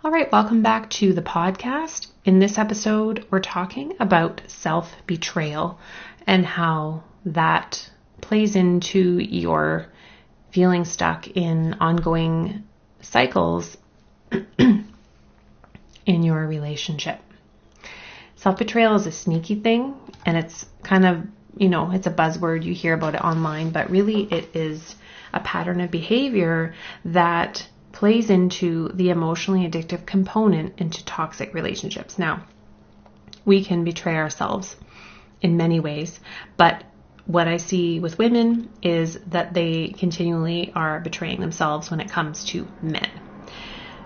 All right, welcome back to the podcast. In this episode, we're talking about self-betrayal and how that plays into your feeling stuck in ongoing cycles in your relationship. Self-betrayal is a sneaky thing, and it's kind of, it's a buzzword. You hear about it online, but really it is a pattern of behavior that plays into the emotionally addictive component into toxic relationships. Now, we can betray ourselves in many ways, but what I see with women is that they continually are betraying themselves when it comes to men.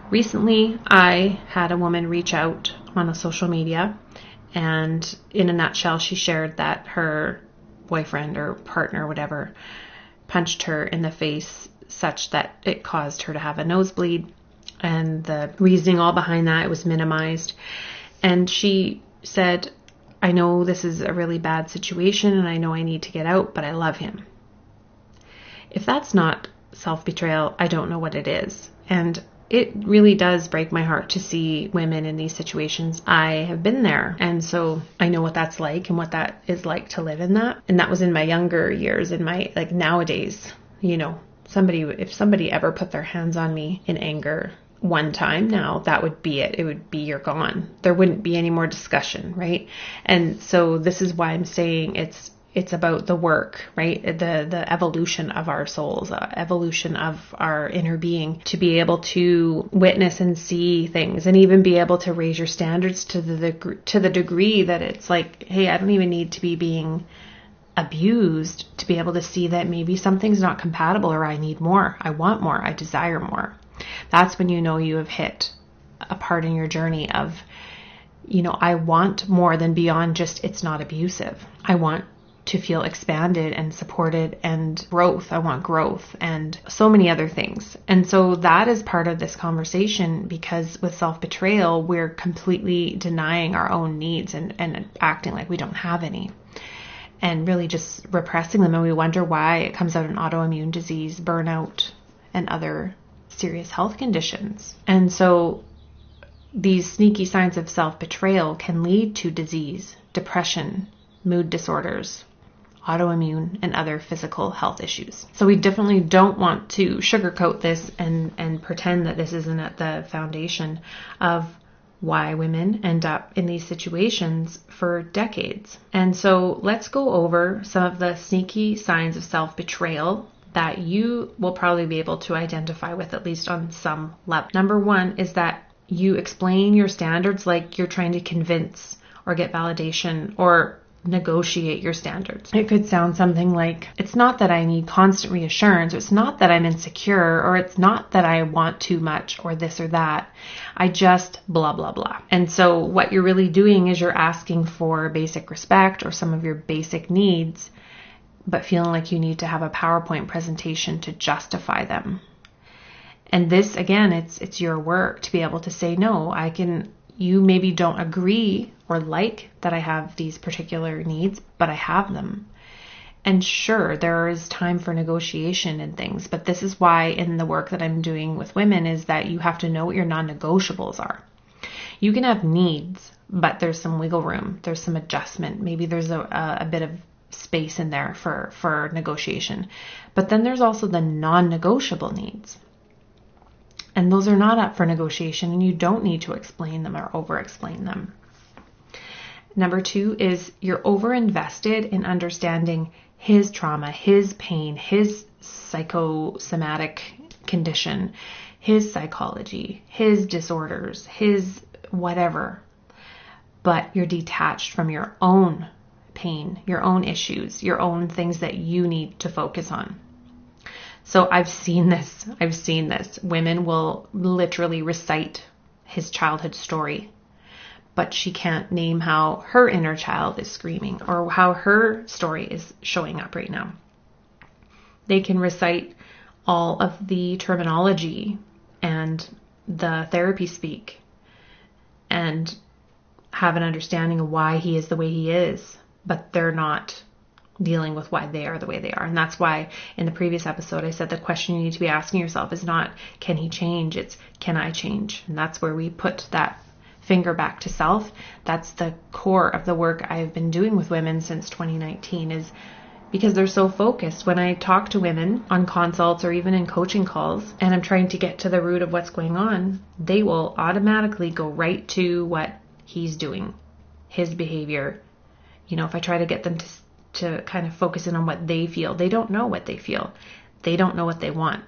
Recently, I had a woman reach out on a social media, and in a nutshell, she shared that her boyfriend or partner, whatever, punched her in the face such that it caused her to have a nosebleed, and the reasoning all behind that, it was minimized. And she said, I know this is a really bad situation and I know I need to get out, but I love him. If that's not self-betrayal, I don't know what it is. And it really does break my heart to see women in these situations. I have been there. And so I know what that's like and what that is like to live in that. And that was in my younger years, in my, nowadays, if somebody ever put their hands on me in anger one time, now that would be it. It would be, you're gone. There wouldn't be any more discussion, right? And so this is why I'm saying it's about the work, right? The evolution of our souls, evolution of our inner being, to be able to witness and see things, and even be able to raise your standards to the degree that it's like, hey, I don't even need to be being abused to be able to see that maybe something's not compatible, or I need more, I want more, I desire more. That's when you know you have hit a part in your journey of, I want more than beyond just it's not abusive. I want to feel expanded and supported and growth. I want growth and so many other things. And so that is part of this conversation, because with self-betrayal, we're completely denying our own needs and acting like we don't have any, and really just repressing them. And we wonder why it comes out in autoimmune disease, burnout, and other serious health conditions. And so these sneaky signs of self-betrayal can lead to disease, depression, mood disorders, autoimmune, and other physical health issues. So we definitely don't want to sugarcoat this and pretend that this isn't at the foundation of why women end up in these situations for decades. And so let's go over some of the sneaky signs of self-betrayal that you will probably be able to identify with, at least on some level. Number one is that you explain your standards like you're trying to convince or get validation or negotiate your standards. It could sound something like, it's not that I need constant reassurance, or it's not that I'm insecure, or it's not that I want too much, or this or that. I just blah, blah, blah. And so what you're really doing is you're asking for basic respect or some of your basic needs, but feeling like you need to have a PowerPoint presentation to justify them. And this, again, it's your work to be able to say, no, you maybe don't agree or like that I have these particular needs, but I have them. And sure, there is time for negotiation and things, but this is why in the work that I'm doing with women is that you have to know what your non-negotiables are. You can have needs, but there's some wiggle room. There's some adjustment. Maybe there's a bit of space in there for negotiation. But then there's also the non-negotiable needs. And those are not up for negotiation, and you don't need to explain them or over-explain them. Number two is you're over-invested in understanding his trauma, his pain, his psychosomatic condition, his psychology, his disorders, his whatever. But you're detached from your own pain, your own issues, your own things that you need to focus on. So I've seen this. Women will literally recite his childhood story, but she can't name how her inner child is screaming or how her story is showing up right now. They can recite all of the terminology and the therapy speak and have an understanding of why he is the way he is, but they're not dealing with why they are the way they are. And that's why in the previous episode, I said the question you need to be asking yourself is not, can he change? It's, can I change? And that's where we put that finger back to self. That's the core of the work I've been doing with women since 2019, is because they're so focused. When I talk to women on consults or even in coaching calls, and I'm trying to get to the root of what's going on, they will automatically go right to what he's doing, his behavior. You know, if I try to get them to kind of focus in on what they feel, they don't know what they feel. They don't know what they want.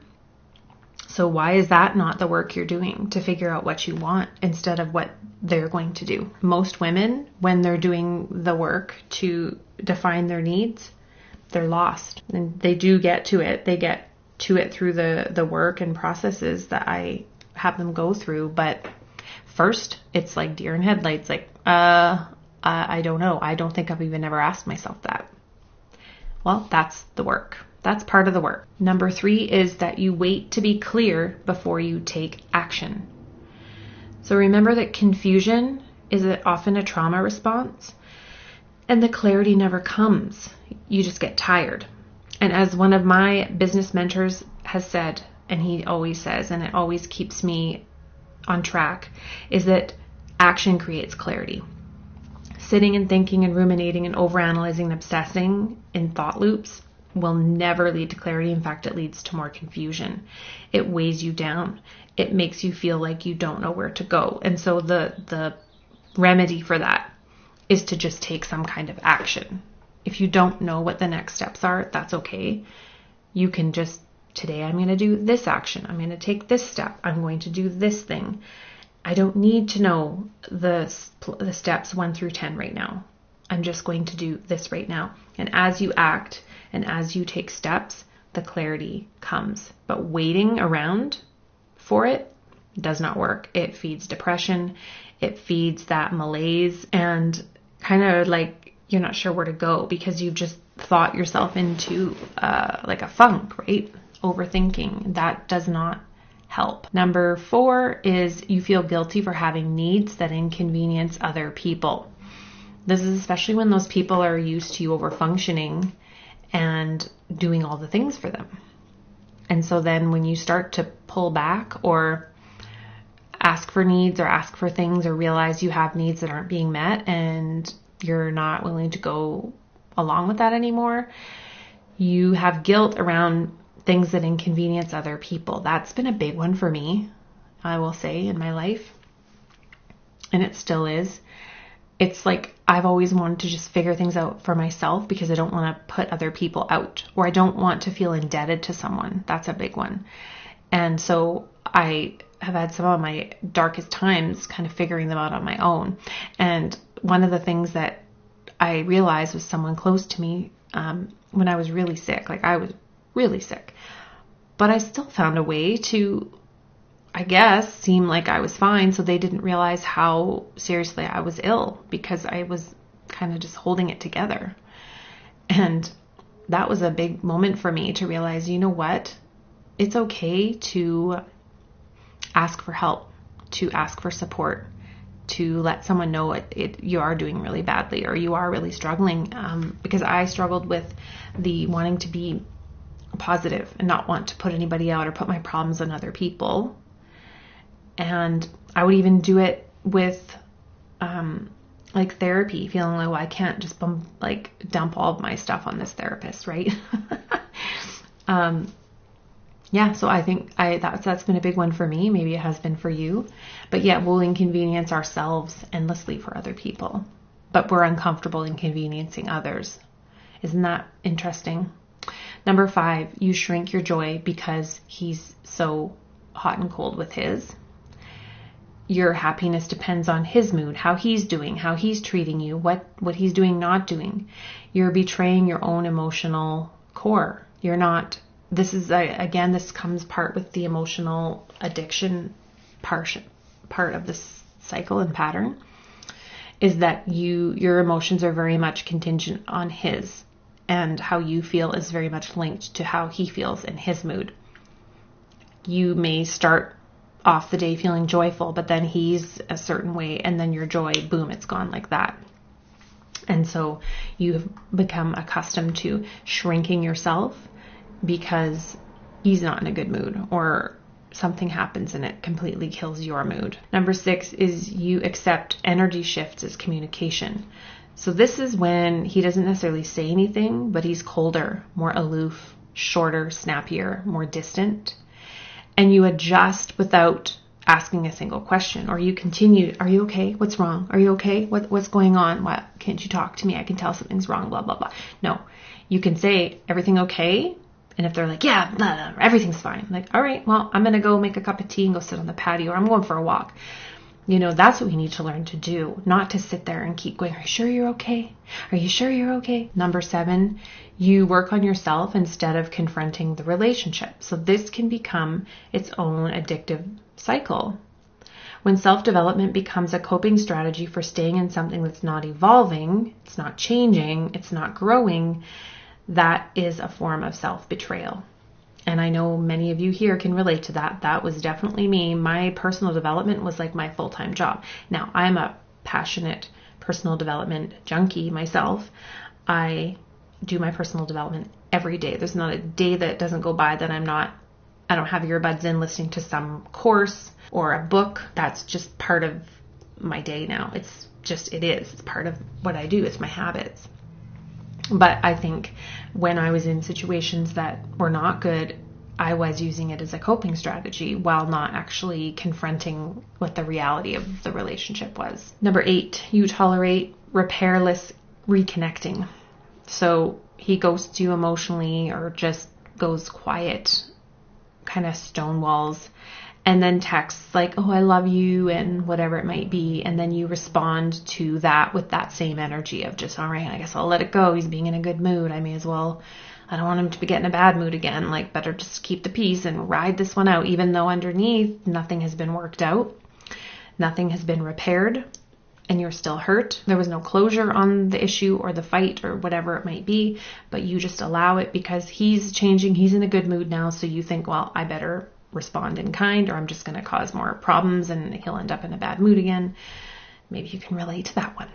So why is that not the work you're doing to figure out what you want instead of what they're going to do? Most women, when they're doing the work to define their needs, they're lost. And they do get to it. They get to it through the work and processes that I have them go through. But first, it's like deer in headlights. Like, I don't know. I don't think I've even ever asked myself that. Well, that's the work. That's part of the work. Number 3 is that you wait to be clear before you take action. So remember that confusion is often a trauma response, and the clarity never comes. You just get tired. And as one of my business mentors has said, and he always says, and it always keeps me on track, is that action creates clarity. Sitting and thinking and ruminating and overanalyzing and obsessing in thought loops will never lead to clarity. In fact, it leads to more confusion. It weighs you down. It makes you feel like you don't know where to go. And so the remedy for that is to just take some kind of action. If you don't know what the next steps are, that's okay. You can just, today I'm going to do this action. I'm going to take this step. I'm going to do this thing. I don't need to know the steps 1 through 10 right now. I'm just going to do this right now. And as you act and as you take steps, the clarity comes. But waiting around for it does not work. It feeds depression. It feeds that malaise and kind of like you're not sure where to go because you've just thought yourself into like a funk, right? Overthinking. That does not help. Number 4 is you feel guilty for having needs that inconvenience other people. This is especially when those people are used to you over functioning and doing all the things for them. And so then when you start to pull back or ask for needs or ask for things or realize you have needs that aren't being met and you're not willing to go along with that anymore, you have guilt around things that inconvenience other people. That's been a big one for me, I will say, in my life. And it still is. It's like I've always wanted to just figure things out for myself because I don't want to put other people out, or I don't want to feel indebted to someone. That's a big one. And so I have had some of my darkest times kind of figuring them out on my own. And one of the things that I realized was someone close to me when I was really sick, like I was really sick, but I still found a way to, I guess, seem like I was fine. So they didn't realize how seriously I was ill because I was kind of just holding it together. And that was a big moment for me to realize, you know what? It's okay to ask for help, to ask for support, to let someone know you are doing really badly or you are really struggling. Because I struggled with the wanting to be positive and not want to put anybody out or put my problems on other people. And I would even do it with like therapy, feeling like, well, I can't just dump all of my stuff on this therapist, right? Yeah, so I think that's been a big one for me. Maybe it has been for you. But yet we'll inconvenience ourselves endlessly for other people. But we're uncomfortable inconveniencing others. Isn't that interesting? Number 5, you shrink your joy because he's so hot and cold with his. Your happiness depends on his mood, how he's doing, how he's treating you, what he's doing, not doing. You're betraying your own emotional core. You're not, this comes part with the emotional addiction part of this cycle and pattern, is that your emotions are very much contingent on his. And how you feel is very much linked to how he feels in his mood. You may start off the day feeling joyful, but then he's a certain way, and then your joy, boom, it's gone like that. And so you've become accustomed to shrinking yourself because he's not in a good mood, or something happens and it completely kills your mood. Number 6 is you accept energy shifts as communication. So this is when he doesn't necessarily say anything, but he's colder, more aloof, shorter, snappier, more distant. And you adjust without asking a single question, or you continue, are you okay? What's wrong? Are you okay? What's going on? What? Can't you talk to me? I can tell something's wrong, blah, blah, blah. No, you can say, everything okay? And if they're like, yeah, blah, blah, everything's fine. Like, all right, well, I'm going to go make a cup of tea and go sit on the patio, or I'm going for a walk. That's what we need to learn to do, not to sit there and keep going, are you sure you're okay? Are you sure you're okay? Number 7, you work on yourself instead of confronting the relationship. So this can become its own addictive cycle. When self-development becomes a coping strategy for staying in something that's not evolving, it's not changing, it's not growing, that is a form of self-betrayal. And I know many of you here can relate to that. That was definitely me. My personal development was like my full-time job. Now, I'm a passionate personal development junkie myself. I do my personal development every day. There's not a day that doesn't go by that I don't have earbuds in listening to some course or a book. That's just part of my day now. It is. It's part of what I do. It's my habits. But I think when I was in situations that were not good, I was using it as a coping strategy while not actually confronting what the reality of the relationship was. Number 8, you tolerate repairless reconnecting. So he ghosts you emotionally or just goes quiet, kind of stonewalls, and then texts like, oh, I love you, and whatever it might be. And then you respond to that with that same energy of just, all right, I guess I'll let it go. He's being in a good mood. I don't want him to get in a bad mood again. Like, better just keep the peace and ride this one out, even though underneath nothing has been worked out. Nothing has been repaired, and you're still hurt. There was no closure on the issue or the fight or whatever it might be, but you just allow it because he's changing. He's in a good mood now. So you think, well, I better respond in kind, or I'm just going to cause more problems and he'll end up in a bad mood again. Maybe you can relate to that one.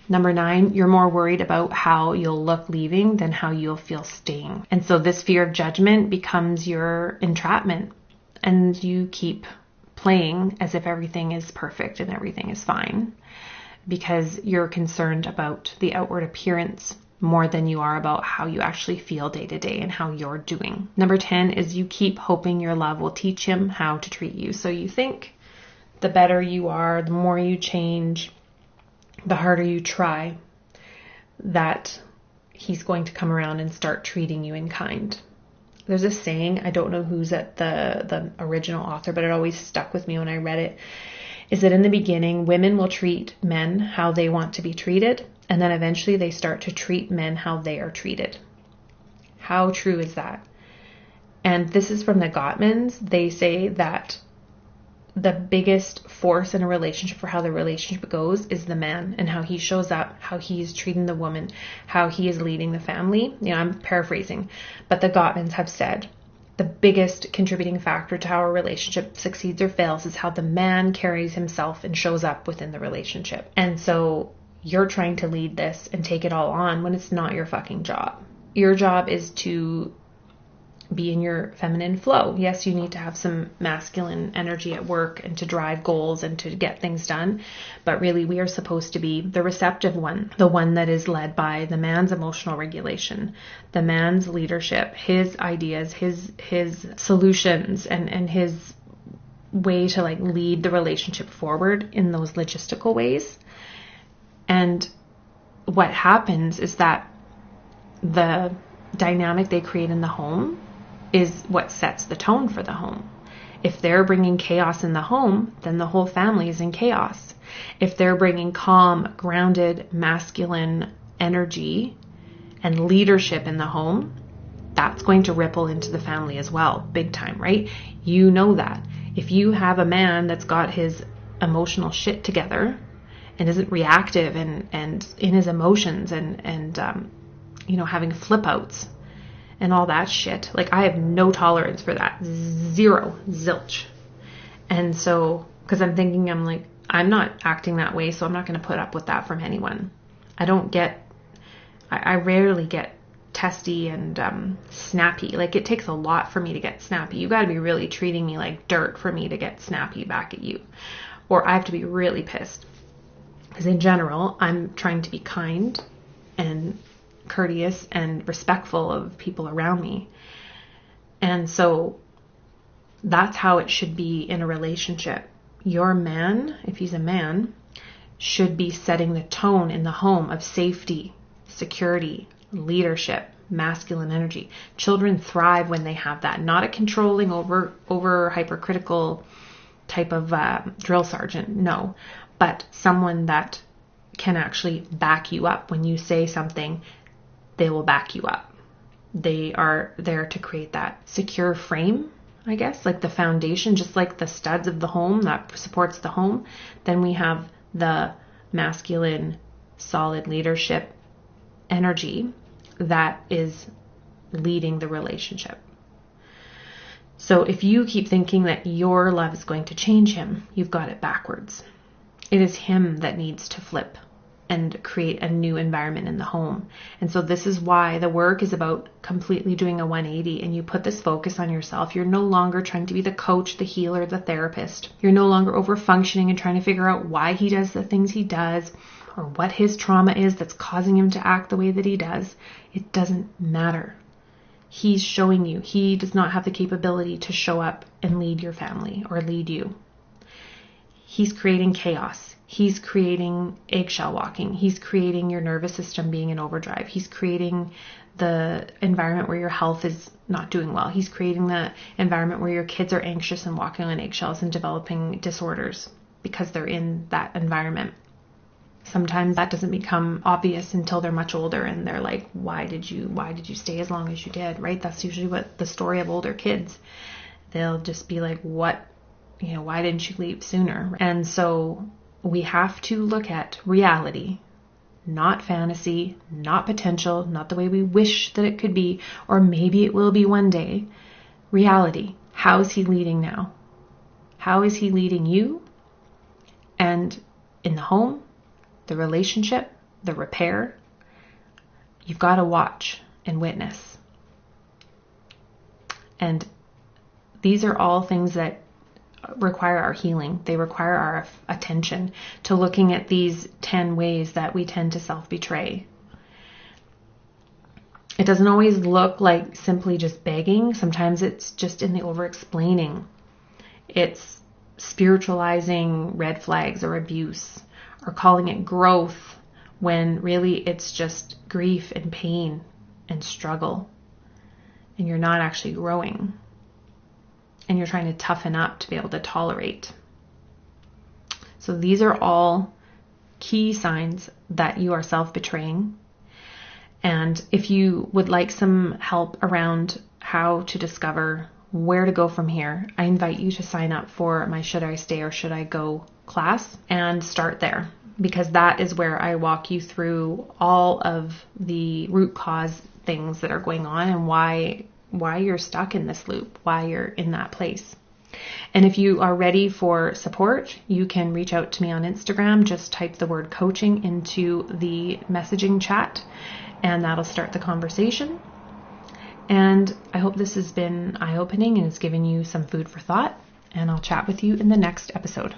Number 9, you're more worried about how you'll look leaving than how you'll feel staying. And so this fear of judgment becomes your entrapment, and you keep playing as if everything is perfect and everything is fine because you're concerned about the outward appearance more than you are about how you actually feel day to day and how you're doing. Number 10 is you keep hoping your love will teach him how to treat you. So you think the better you are, the more you change, the harder you try, that he's going to come around and start treating you in kind. There's a saying, I don't know who's at the original author, but it always stuck with me when I read it, is that in the beginning, women will treat men how they want to be treated, and then eventually they start to treat men how they are treated. How true is that? And this is from the Gottmans. They say that the biggest force in a relationship for how the relationship goes is the man, and how he shows up, how he's treating the woman, how he is leading the family. I'm paraphrasing, but the Gottmans have said the biggest contributing factor to how a relationship succeeds or fails is how the man carries himself and shows up within the relationship. And so you're trying to lead this and take it all on when it's not your fucking job. Your job is to be in your feminine flow. Yes, you need to have some masculine energy at work and to drive goals and to get things done. But really, we are supposed to be the receptive one, the one that is led by the man's emotional regulation, the man's leadership, his ideas, his solutions, and his way to lead the relationship forward in those logistical ways. And what happens is that the dynamic they create in the home is what sets the tone for the home. If they're bringing chaos in the home, then the whole family is in chaos. If they're bringing calm, grounded, masculine energy and leadership in the home, that's going to ripple into the family as well, big time, right? You know that. If you have a man that's got his emotional shit together and isn't reactive and in his emotions and having flip outs and all that shit, I have no tolerance for that. Zero, zilch. And so, because I'm thinking, I'm not acting that way, so I'm not going to put up with that from anyone. I rarely get testy and snappy. Like, it takes a lot for me to get snappy. You got to be really treating me like dirt for me to get snappy back at you. Or I have to be really pissed. Because in general, I'm trying to be kind and courteous and respectful of people around me. And so that's how it should be in a relationship. Your man, if he's a man, should be setting the tone in the home of safety, security, leadership, masculine energy. Children thrive when they have that. Not a controlling, over hypercritical type of drill sergeant, no. But someone that can actually back you up. When you say something, they will back you up. They are there to create that secure frame, I guess, like the foundation, just like the studs of the home that supports the home. Then we have the masculine, solid leadership energy that is leading the relationship. So if you keep thinking that your love is going to change him, you've got it backwards. It is him that needs to flip and create a new environment in the home. And so this is why the work is about completely doing a 180, and you put this focus on yourself. You're no longer trying to be the coach, the healer, the therapist. You're no longer over functioning and trying to figure out why he does the things he does or what his trauma is that's causing him to act the way that he does. It doesn't matter. He's showing you he does not have the capability to show up and lead your family or lead you. He's creating chaos. He's creating eggshell walking. He's creating your nervous system being in overdrive. He's creating the environment where your health is not doing well. He's creating the environment where your kids are anxious and walking on eggshells and developing disorders because they're in that environment. Sometimes that doesn't become obvious until they're much older and they're like, why did you stay as long as you did, right? That's usually what the story of older kids. They'll just be like, why didn't you leave sooner? And so we have to look at reality, not fantasy, not potential, not the way we wish that it could be, or maybe it will be one day. Reality. How is he leading now? How is he leading you? And in the home, the relationship, the repair, you've got to watch and witness. And these are all things that require our healing. They require our attention to looking at these 10 ways that we tend to self-betray. It doesn't always look like simply just begging. Sometimes it's just in the over-explaining. It's spiritualizing red flags or abuse, or calling it growth when really it's just grief and pain and struggle. And you're not actually growing. And you're trying to toughen up to be able to tolerate. So these are all key signs that you are self-betraying. And if you would like some help around how to discover where to go from here, I invite you to sign up for my Should I Stay or Should I Go class and start there, because that is where I walk you through all of the root cause things that are going on and why you're stuck in this loop, why you're in that place. And if you are ready for support, you can reach out to me on Instagram. Just type the word coaching into the messaging chat and that'll start the conversation. And I hope this has been eye-opening and has given you some food for thought. And I'll chat with you in the next episode.